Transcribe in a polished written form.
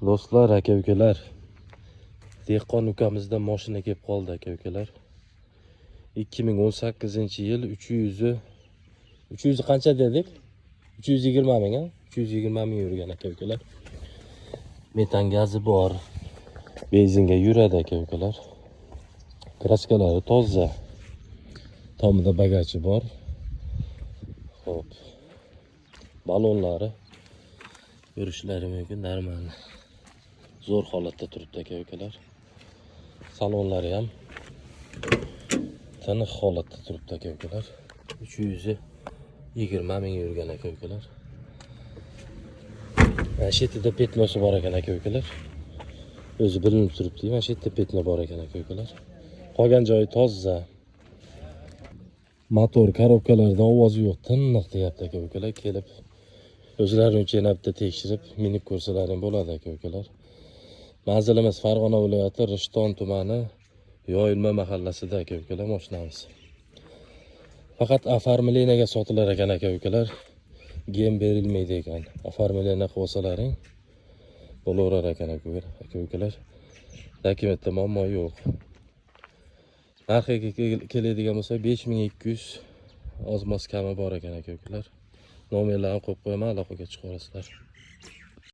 Do'stlar, aka-ukalar, dehqon ukamizda mashina kelib qoldi aka-ukalar. 2018-yil 300 qancha dedik? 320 ming, 320 ming yurgan aka-ukalar. Metan gazi bor. Benzinga yuradi aka-ukalar. Kraskalari toza. Tomida bagaji bor. Xo'p. Balonlari yurishlari mumkin, normal. Zo'r holatda turibdi aka-ukalar. Salonlari ham tiniq holatda turibdi aka-ukalar. 320 ming yurgan aka-ukalar. Mana shu yerda petnosi bor ekan aka-ukalar. O'zi bilinib turibdi. Mana shu yerda petno bor ekan aka-ukalar. Qolgan joyi toza. Motor korobkalarida ovozi yo'q, tiniq deyapti aka-ukalar. Kelib o'zlari uchun bitta tekshirib, minib ko'rsalaring bo'ladi aka-ukalar. Manzilimiz Farg'ona viloyati Rishton tumani Yoyilma mahallasida aka-ukalar mashinamiz. Faqat oformleniyaga sotilar ekan aka-ukalar. Gem berilmaydi ekan. Oformleniya qilib olsalaring bo'laverar ekan aka-ukalar. Dokumentda muammo yo'q. Narxiga keladigan bo'lsa 5200 ozmos kami bor ekan aka-ukalar. Nomerlarni qo'yib qo'yaman, aloqaga chiqarasizlar.